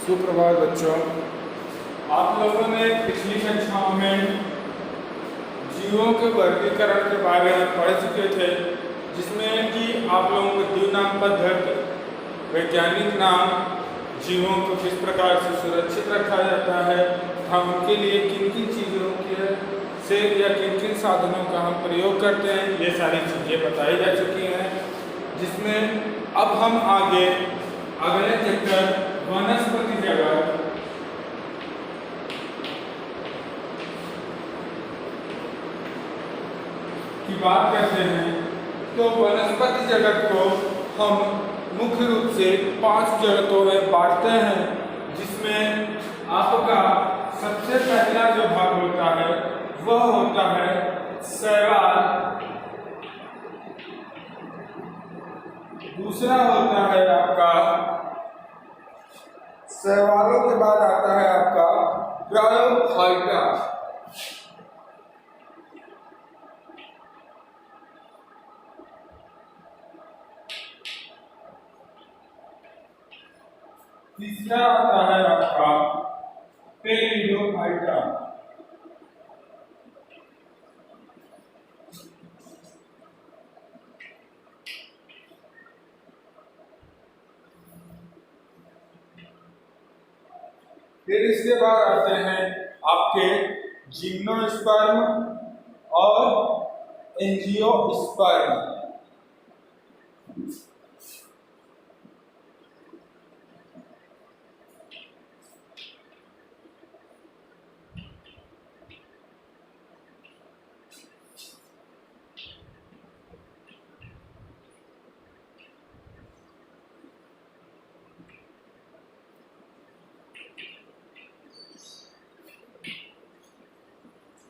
सुप्रभात बच्चों। आप लोगों ने पिछली कक्षाओं में जीवों के वर्गीकरण के बारे में पढ़ चुके थे, जिसमें कि आप लोगों को द्विनाम पद्धति, वैज्ञानिक नाम, जीवों को किस प्रकार से सुरक्षित रखा जाता है, हम उनके लिए किन किन चीज़ों के से या किन किन साधनों का हम प्रयोग करते हैं, ये सारी चीज़ें बताई जा चुकी हैं। जिसमें अब हम आगे अगले चैप्टर वनस्पति जगत की बात करते हैं। तो वनस्पति जगत को हम मुख्य रूप से 5 जगतों में बांटते हैं, जिसमें आपका सबसे पहला जो भाग होता है वह होता है शैवाल, दूसरा होता है आपका शैवालों के बाद आता है आपका ब्रायोफाइटा, तीसरा आता है आपका पेरिडोफाइटा, फिर इसके बाद आते हैं आपके जिम्नोस्पर्म और एंजियोस्पर्म।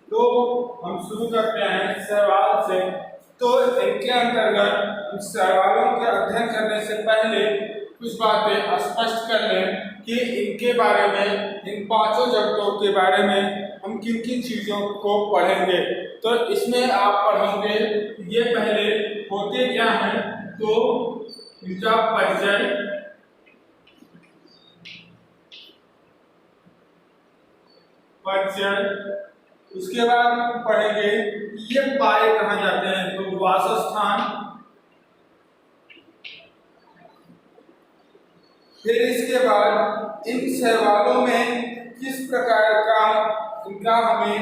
तो हम शुरू करते हैं शैवाल से। तो इनके अंतर्गत शैवालों के अध्ययन करने से पहले कुछ बातें स्पष्ट कर लें कि इनके बारे में, इन 5 जगतों के बारे में हम किन किन चीज़ों को पढ़ेंगे। तो इसमें आप पढ़ोगे ये पहले होते क्या हैं, तो इनका परिचय, उसके बाद पढ़ेंगे ये पाए कहाँ जाते हैं, तो वासस्थान, फिर इसके बाद इन शैवालों में किस प्रकार का इनका हमें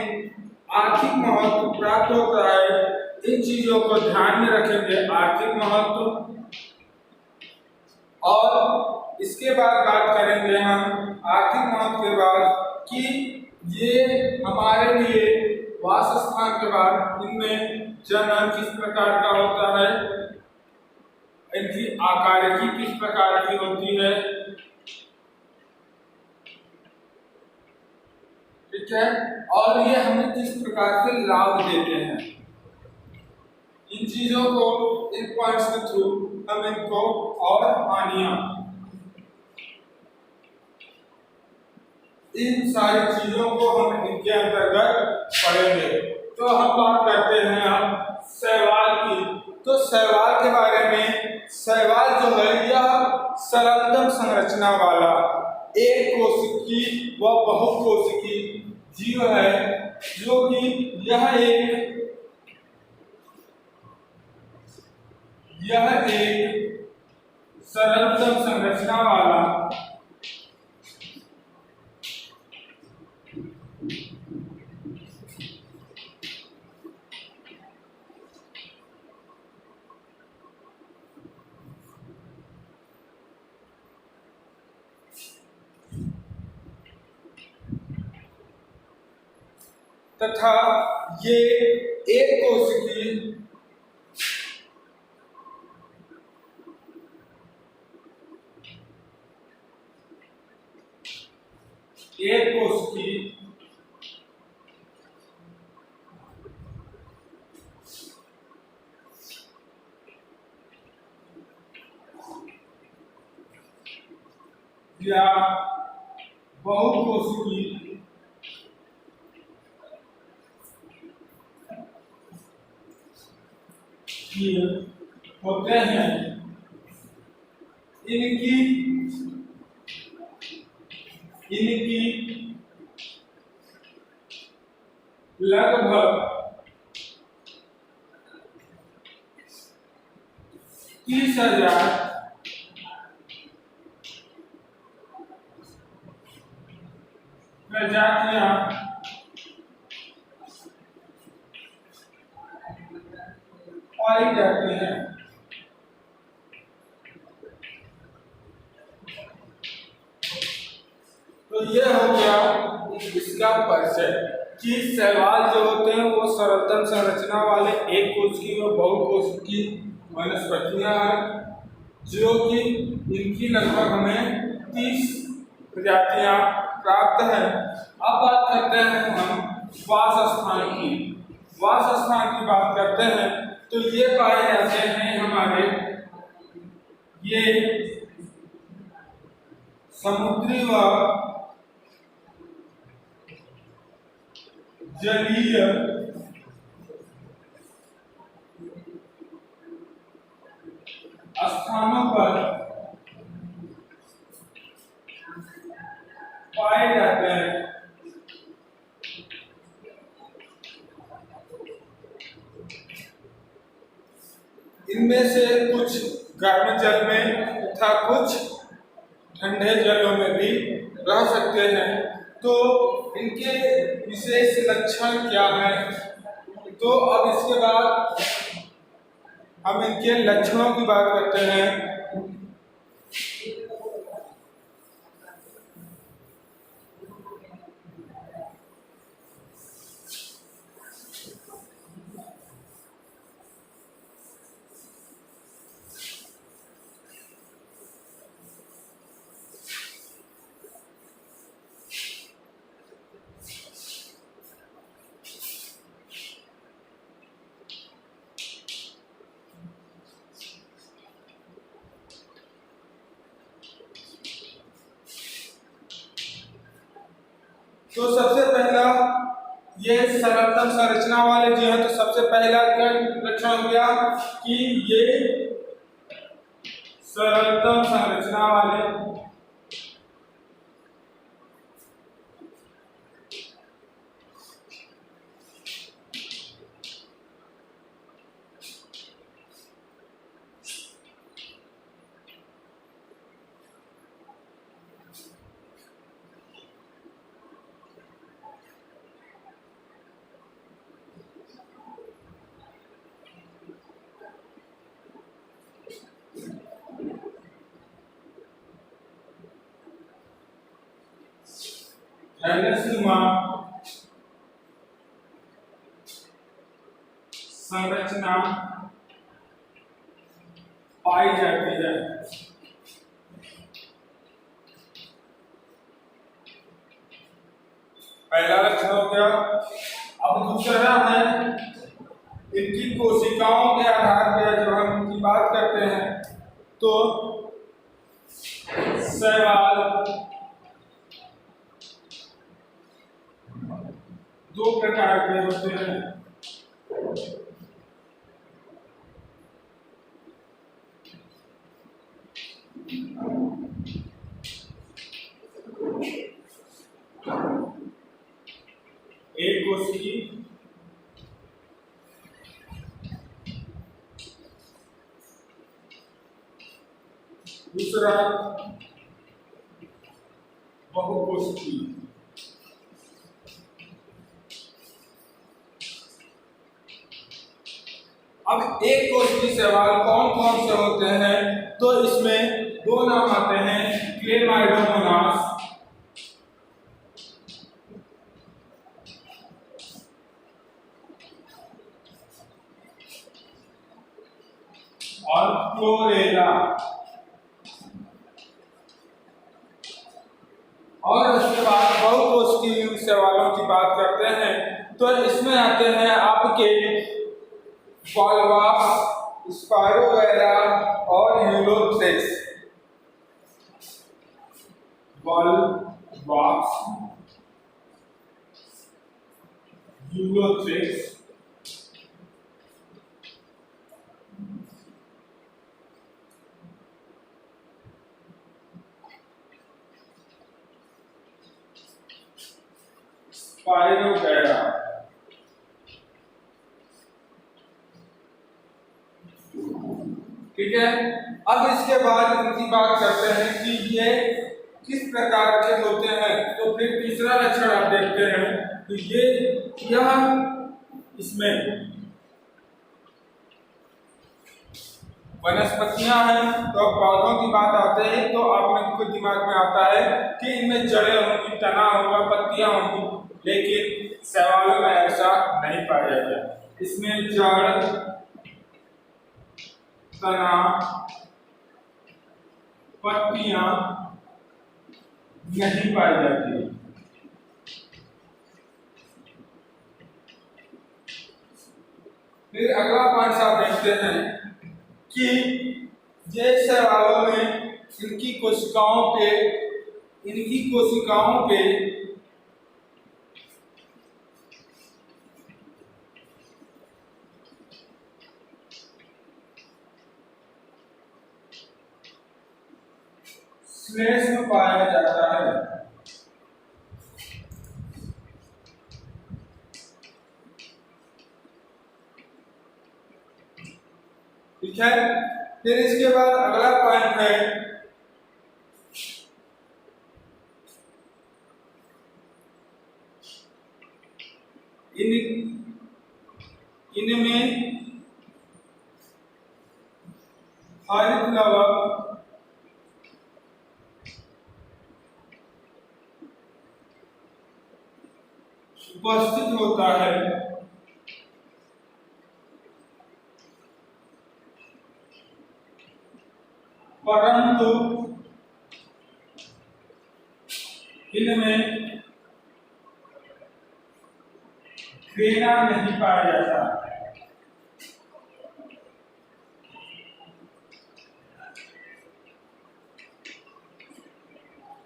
आर्थिक महत्व प्राप्त होता है, इन चीजों को ध्यान में रखेंगे, आर्थिक महत्व। और इसके बाद बात करेंगे हम आर्थिक महत्व के बाद कि ये हमारे लिए वासस्थान के बाद इनमें जनन किस प्रकार का होता है, इनकी आकारिकी किस प्रकार की होती है, ठीक है, और ये हमें किस प्रकार से लाभ देते हैं। इन चीजों को, इन पॉइंट्स के थ्रू हम इनको और हानियां, इन सारी चीजों को हम इनके अंतर्गत पढ़ेंगे। तो हम बात करते हैं अब शैवाल की। तो शैवाल के बारे में, शैवाल जो है यह सरलतम संरचना वाला एक कोशिकी व बहुकोशिकी जीव है, जो कि यह एक सरलतम संरचना वाला तथा ये एक कोशिकी या बहुकोशिकी होते हैं। इनकी इनकी लगभग 30,000 प्रजातियां पाई जाती हैं। तो ये हो गया इसका परिचय कि शैवाल जो होते हैं वो सरलतम संरचना वाले एक कोशिकीय और बहुकोशिकीय वनस्पतियां हैं, जो कि इनकी लगभग हमें 30 प्रजातियां प्राप्त हैं। अब बात करते हैं हम वास स्थान की। वास स्थान की बात करते हैं तो ये पाए जाते हैं हमारे ये समुद्री व जलीय स्थानों पर पाए जाते हैं। इनमें से कुछ गर्म जल में तथा कुछ ठंडे जलों में भी रह सकते हैं। तो इनके विशेष लक्षण क्या हैं? तो अब इसके बाद हम इनके लक्षणों की बात करते हैं। तो सबसे पहला ये सरलतम संरचना वाले जो है, तो सबसे पहला क्या लक्षण हो गया कि ये सरलतम संरचना वाले धैर्यशीमा संरचना पाई जाती है। पहला लक्षण हो गया। अब दूसरा है इनकी कोशिकाओं के आधार पर जब हम इनकी बात करते हैं तो शैवाल दो प्रकार के होते हैं। एक कोशिकी दूसरा बहुकोशिकी। अब एक कोशिकीय शैवाल कौन कौन से होते हैं? तो इसमें दो नाम आते हैं, क्लेमाइडोमोनास और क्लोरेला। और उसके बाद बहुकोशिकीय शैवालों की बात करते हैं तो इसमें आते हैं आपके वॉल्वाक्स, स्पाइरोगैरा और यूलोथ्रेक्स। वॉल्वाक्स, यूलोथ्रेक्स स्पाइरोगैरा। ठीक है, अब इसके बाद इनकी बात करते हैं कि ये किस प्रकार के होते हैं। तो फिर तीसरा लक्षण आप देखते हैं तो यह इसमें वनस्पतियां हैं। तो पौधों की बात आते हैं तो आप कुछ दिमाग में आता है कि इनमें जड़ें होंगी, तना होगा, पत्तियां होंगी, लेकिन शैवालों में ऐसा नहीं पाया जाता। इसमें जड़, तना, पत्तियां नहीं पाई जाती। फिर अगला पॉइंट आप देखते हैं कि ये शैवालों में इनकी कोशिकाओं पे श्लेष्म पाया जाता है। ठीक है, फिर इसके बाद अगला पॉइंट है इनमें हरित लवक उपस्थित होता है। परंतु इनमें ग्रेना नहीं पाया जाता।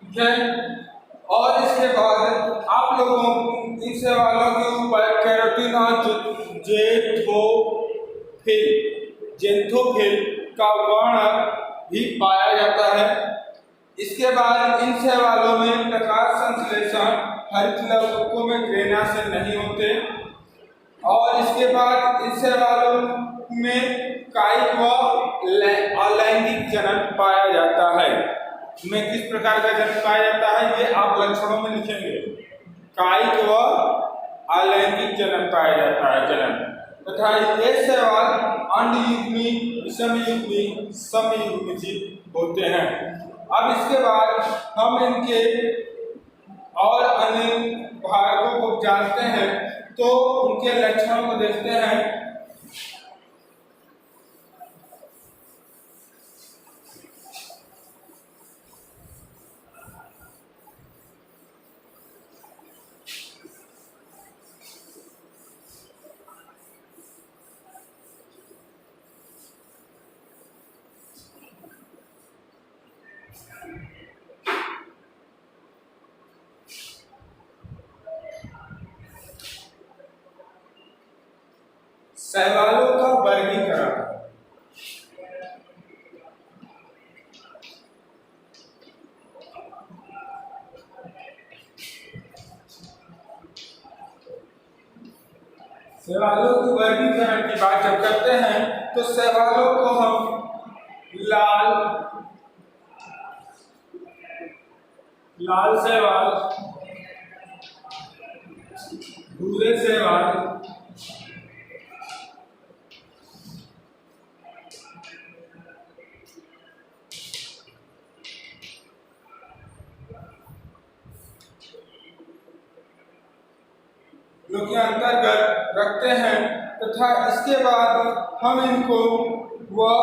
ठीक है, और इसके बाद आप लोगों इन सवालों के ऊपर केराटिन और जेंथोफिल का वर्ण भी पाया जाता है। इसके बाद इन शैवालों में प्रकाश संश्लेषण हरित लवकों में ग्रेना से नहीं होते। और इसके बाद इन शैवालों में कायिक व अलैंगिक जनन पाया जाता है। में किस प्रकार का जनन पाया जाता है ये आप लक्षणों में लिखेंगे। कायिक व अलैंगिक जनन पाया जाता है जनन तथा ये शैवाल अंडयुग्मी, विषमयुग्मी, समयुग्मजीव होते हैं। अब इसके बाद हम इनके और अन्य भागों को जानते हैं तो उनके लक्षणों को देखते हैं। शैवालों का वर्गीकरण। शैवालों के वर्गीकरण की बात जब करते हैं तो शैवालों को हम लाल शैवाल, भूरे शैवाल, जो कि अंतर्गत रखते हैं तथा इसके बाद हम इनको वह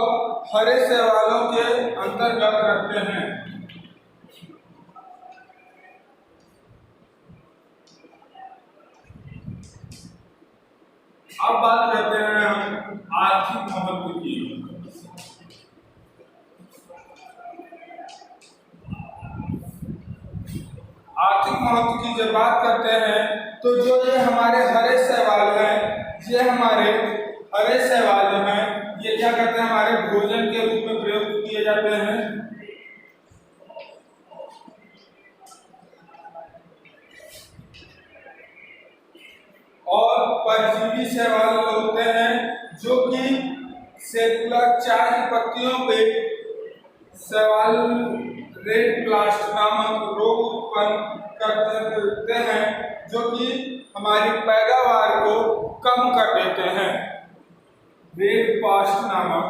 हरे शैवालों के अंतर्गत रखते हैं। अब बात करते हैं हम आर्थिक महत्व की। आर्थिक महत्व की जब बात करते हैं तो जो ये हमारे हरे शैवाल हैं, ये हमारे हरे शैवाल हैं, ये क्या करते हैं हमारे भोजन के रूप में प्रयोग किए जाते हैं। परजीवी शैवाल होते हैं जो कि सेलुलर चाय की पत्तियों पे शैवाल रेड ब्लास्ट नामक रोग उत्पन्न करते हैं जो कि हमारी पैदावार को कम कर देते हैं। रेड ब्लास्ट नामक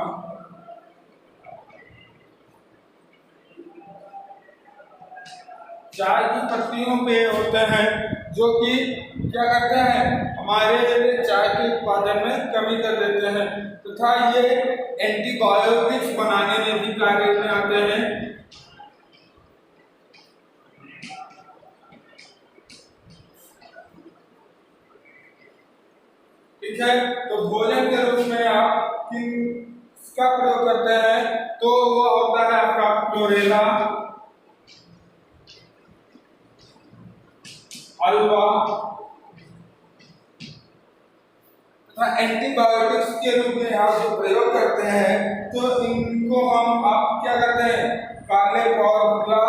चाय की पत्तियों पे होते हैं जो कि क्या करते हैं, हमारे चाय के उत्पादन में कमी कर देते हैं तथा ये एंटीबायोटिक्स बनाने में भी कार्य में आते हैं। ठीक है, तो भोजन के रूप में आप किसका प्रयोग करते हैं, तो वो होता है आपका क्लोरेला, अल्वा तथा एंटीबायोटिक्स के रूप में आप जो प्रयोग करते हैं तो इनको हम आप क्या करते हैं, काले कॉर्बला,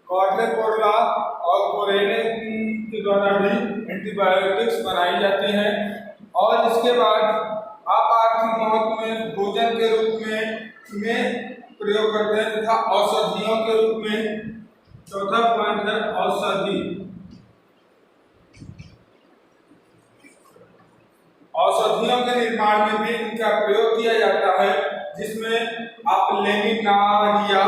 कॉर्लेपोरला और कोरेले के द्वारा भी एंटीबायोटिक्स बनाई जाती हैं। और इसके बाद आपार्थिव महत्व में भोजन के रूप में प्रयोग करते हैं तथा औषधियों के रूप में। चौथा पॉइंट है औषधि। औषधियों के निर्माण में भी इनका प्रयोग किया जाता है जिसमें आप लेमिनारिया,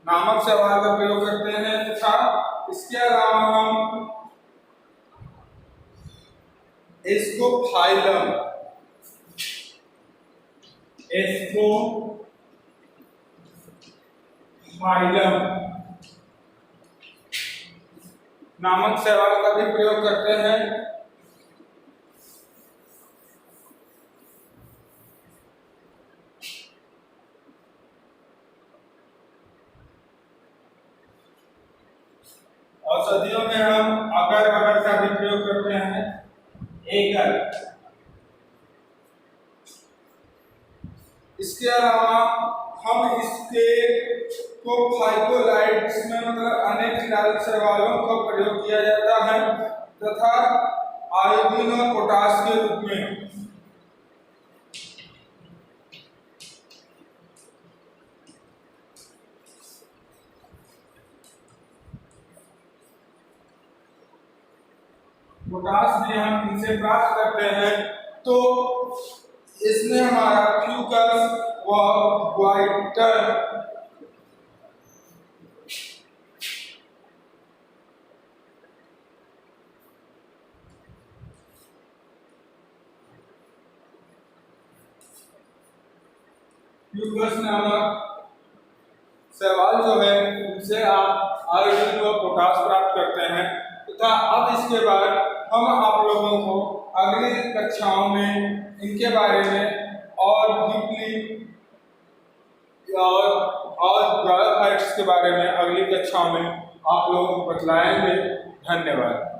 नामक शैवाल का प्रयोग करते हैं तथा इसके अलावा हम एस्कोफाइलम नामक शैवाल का भी प्रयोग करते हैं। औषधियों में हम अगर का भी प्रयोग करते हैं, एगर। इसके अलावा हम इसके को फाइकोलाइट्स में मतलब अनेक कीटाणु शैवालों का प्रयोग किया जाता है तथा आयोडीन और पोटास के रूप में। पोटास भी हम इनसे प्राप्त करते हैं। तो इसमें हमारा फ्यूकस व ग्वाइटर नामक शैवाल जो है उनसे आप आयोडीन व पोटास प्राप्त करते हैं तथा अब इसके बाद हम आप लोगों को अगली कक्षाओं में इनके बारे में और डीपली और ब्रायोफाइट्स के बारे में अगली कक्षाओं में आप लोगों को बतलाएंगे। धन्यवाद।